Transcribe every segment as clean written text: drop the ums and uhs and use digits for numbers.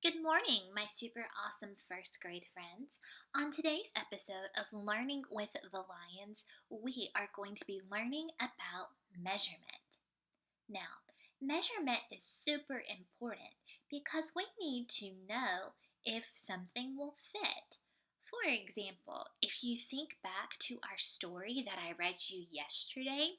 Good morning, my super awesome first grade friends. On today's episode of Learning with the Lions, we are going to be learning about measurement. Now, measurement is super important because we need to know if something will fit. For example, if you think back to our story that I read you yesterday,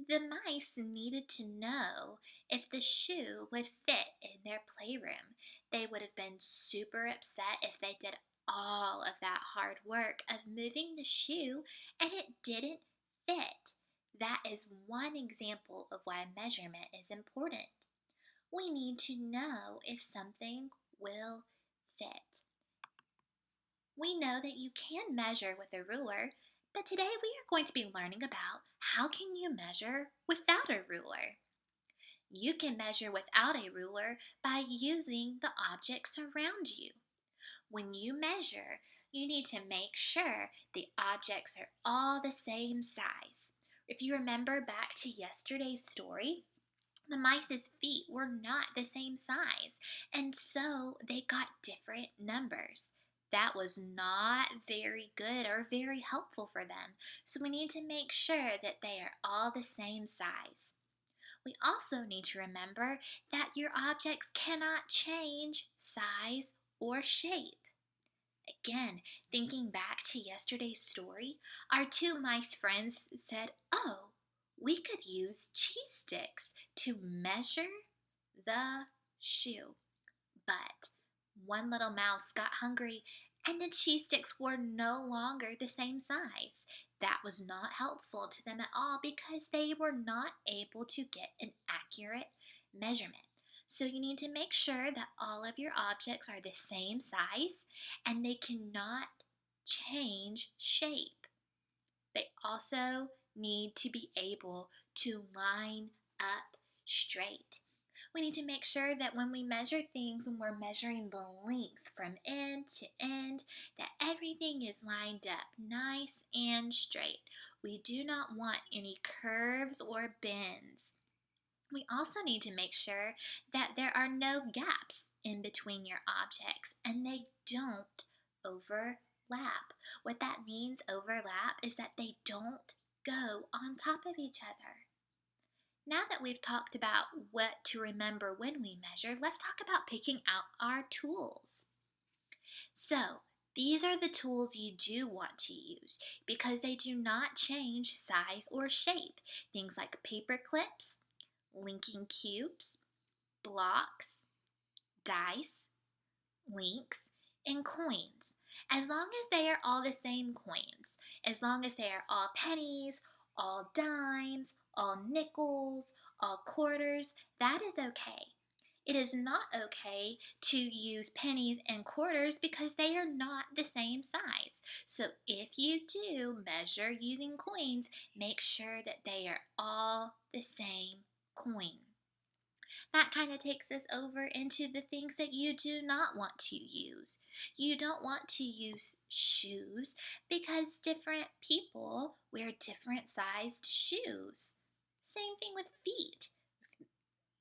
the mice needed to know if the shoe would fit in their playroom. They would have been super upset if they did all of that hard work of moving the shoe and it didn't fit. That is one example of why measurement is important. We need to know if something will fit. We know that you can measure with a ruler, but today we are going to be learning about how can you measure without a ruler. You can measure without a ruler by using the objects around you. When you measure, you need to make sure the objects are all the same size. If you remember back to yesterday's story, the mice's feet were not the same size, and so they got different numbers. That was not very good or very helpful for them, so we need to make sure that they are all the same size. We also need to remember that your objects cannot change size or shape. Again, thinking back to yesterday's story, our two mice friends said, "Oh, we could use cheese sticks to measure the shoe." But one little mouse got hungry and the cheese sticks were no longer the same size. That was not helpful to them at all because they were not able to get an accurate measurement. So you need to make sure that all of your objects are the same size and they cannot change shape. They also need to be able to line up straight. We need to make sure that when we measure things, when we're measuring the length from end to end, that everything is lined up nice and straight. We do not want any curves or bends. We also need to make sure that there are no gaps in between your objects and they don't overlap. What that means, overlap, is that they don't go on top of each other. Now that we've talked about what to remember when we measure, let's talk about picking out our tools. So, these are the tools you do want to use because they do not change size or shape. Things like paper clips, linking cubes, blocks, dice, links, and coins. As long as they are all the same coins, as long as they are all pennies, all dimes, all nickels, all quarters, that is okay. It is not okay to use pennies and quarters because they are not the same size. So if you do measure using coins, make sure that they are all the same coin. That kind of takes us over into the things that you do not want to use. You don't want to use shoes because different people wear different sized shoes. Same thing with feet.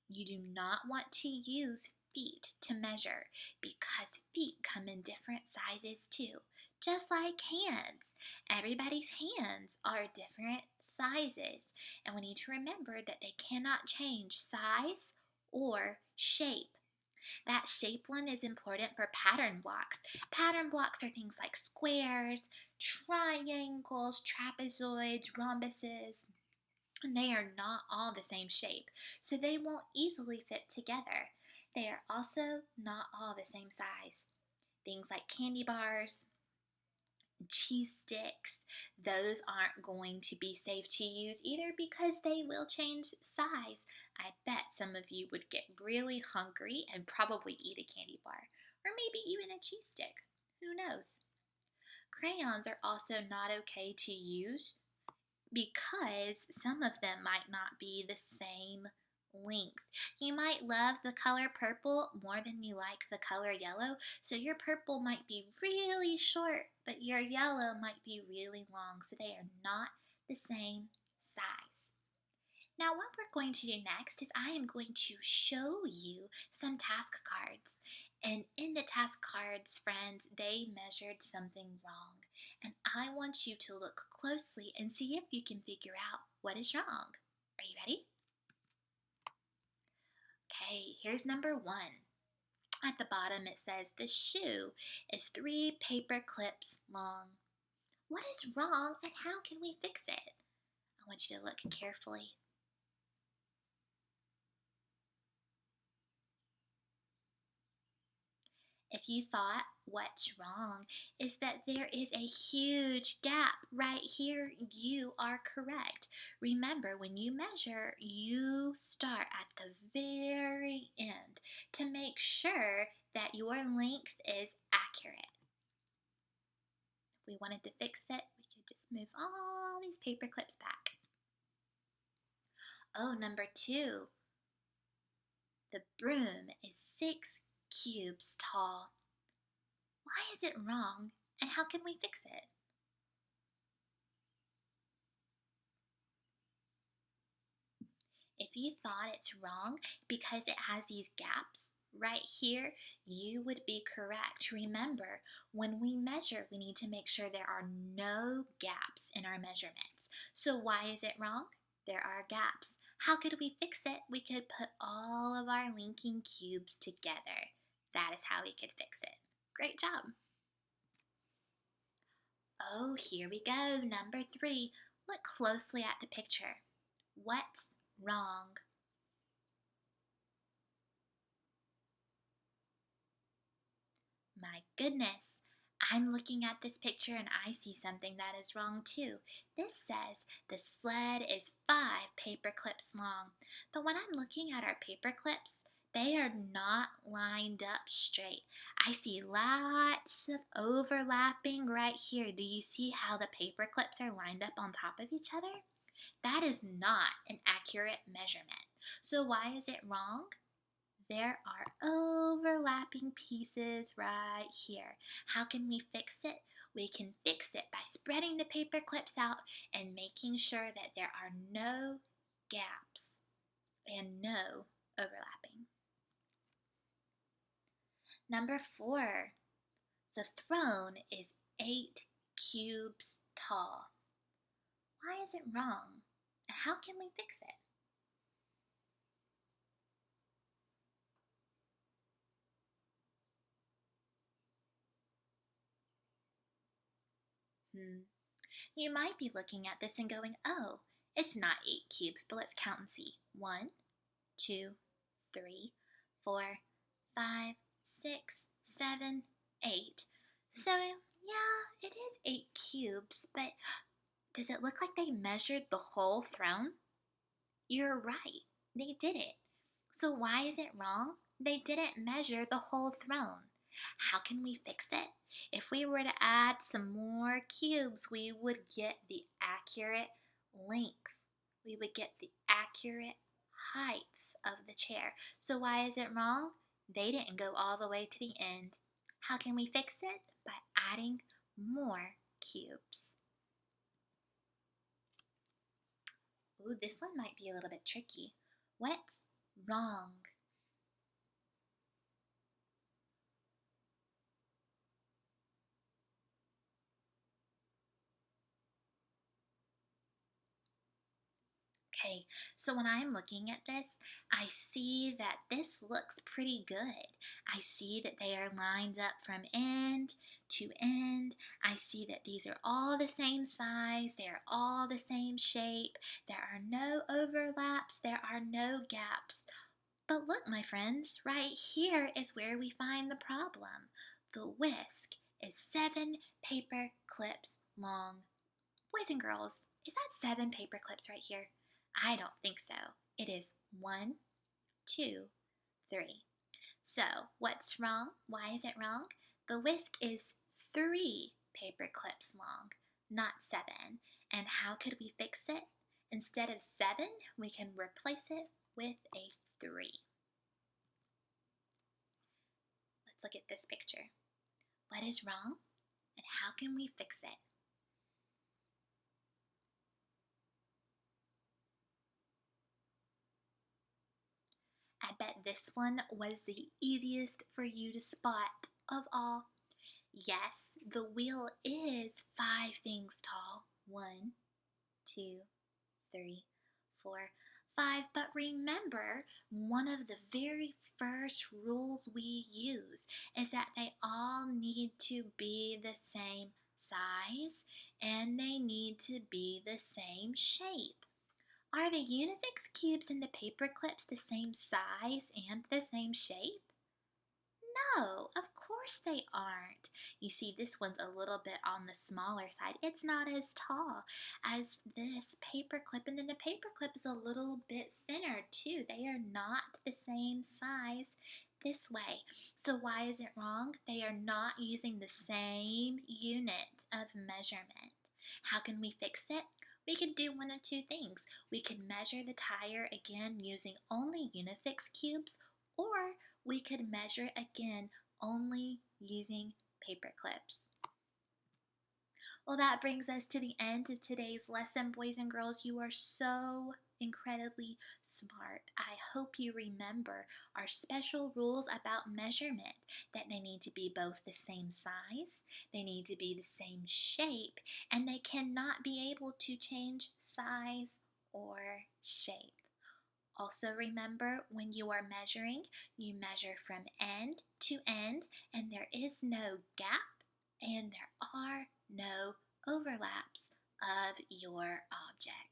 You do not want to use feet to measure because feet come in different sizes too. Just like hands. Everybody's hands are different sizes, and we need to remember that they cannot change size or shape. That shape one is important for pattern blocks. Pattern blocks are things like squares, triangles, trapezoids, rhombuses, and they are not all the same shape, so they won't easily fit together. They are also not all the same size. Things like candy bars, cheese sticks, those aren't going to be safe to use either because they will change size. I bet some of you would get really hungry and probably eat a candy bar, or maybe even a cheese stick. Who knows? Crayons are also not okay to use because some of them might not be the same length. You might love the color purple more than you like the color yellow, so your purple might be really short, but your yellow might be really long, so they are not the same size. Now what we're going to do next is I am going to show you some task cards. And in the task cards, friends, they measured something wrong. And I want you to look closely and see if you can figure out what is wrong. Are you ready? Okay, here's number one. At the bottom, it says the shoe is 3 paper clips long. What is wrong and how can we fix it? I want you to look carefully. If you thought what's wrong is that there is a huge gap right here, you are correct. Remember, when you measure, you start at the very end to make sure that your length is accurate. If we wanted to fix it, we could just move all these paper clips back. Oh, number two, the broom is 6 cubes tall. Why is it wrong and how can we fix it? If you thought it's wrong because it has these gaps right here, you would be correct. Remember, when we measure, we need to make sure there are no gaps in our measurements. So why is it wrong? There are gaps. How could we fix it? We could put all of our linking cubes together. That is how we could fix it. Great job. Oh, here we go. Number three. Look closely at the picture. What's wrong? My goodness, I'm looking at this picture and I see something that is wrong too. This says the sled is 5 paper clips long. But when I'm looking at our paper clips, they are not lined up straight. I see lots of overlapping right here. Do you see how the paper clips are lined up on top of each other? That is not an accurate measurement. So why is it wrong? There are overlapping pieces right here. How can we fix it? We can fix it by spreading the paper clips out and making sure that there are no gaps and no overlapping. Number four, the throne is 8 cubes tall. Why is it wrong? And how can we fix it? You might be looking at this and going, oh, it's not 8 cubes, but let's count and see. 1, 2, 3, 4, 5, 6, 7, 8. So, yeah, it is 8 cubes, but does it look like they measured the whole throne? You're right, they did it. So why is it wrong? They didn't measure the whole throne. How can we fix it? If we were to add some more cubes, we would get the accurate length. We would get the accurate height of the chair. So why is it wrong? They didn't go all the way to the end. How can we fix it? By adding more cubes. Ooh, this one might be a little bit tricky. What's wrong? Okay, so when I'm looking at this, I see that this looks pretty good. I see that they are lined up from end to end. I see that these are all the same size. They are all the same shape. There are no overlaps. There are no gaps. But look, my friends, right here is where we find the problem. The whisk is 7 paper clips long. Boys and girls, is that 7 paper clips right here? I don't think so. It is 1, 2, 3. So, what's wrong? Why is it wrong? The whisk is 3 paper clips long, not 7. And how could we fix it? Instead of 7, we can replace it with a 3. Let's look at this picture. What is wrong? And how can we fix it? I bet this one was the easiest for you to spot of all. Yes, the wheel is 5 things tall. 1, 2, 3, 4, 5. But remember, one of the very first rules we use is that they all need to be the same size and they need to be the same shape. Are the Unifix cubes and the paper clips the same size and the same shape? No, of course they aren't. You see, this one's a little bit on the smaller side. It's not as tall as this paper clip, and then the paper clip is a little bit thinner too. They are not the same size this way. So why is it wrong? They are not using the same unit of measurement. How can we fix it? We can do one of two things. We can measure the tire again using only Unifix cubes, or we could measure again only using paper clips. Well, that brings us to the end of today's lesson, boys and girls. You are so incredibly smart. I hope you remember our special rules about measurement, that they need to be both the same size, they need to be the same shape, and they cannot be able to change size or shape. Also remember, when you are measuring, you measure from end to end, and there is no gap and there are no overlaps of your object.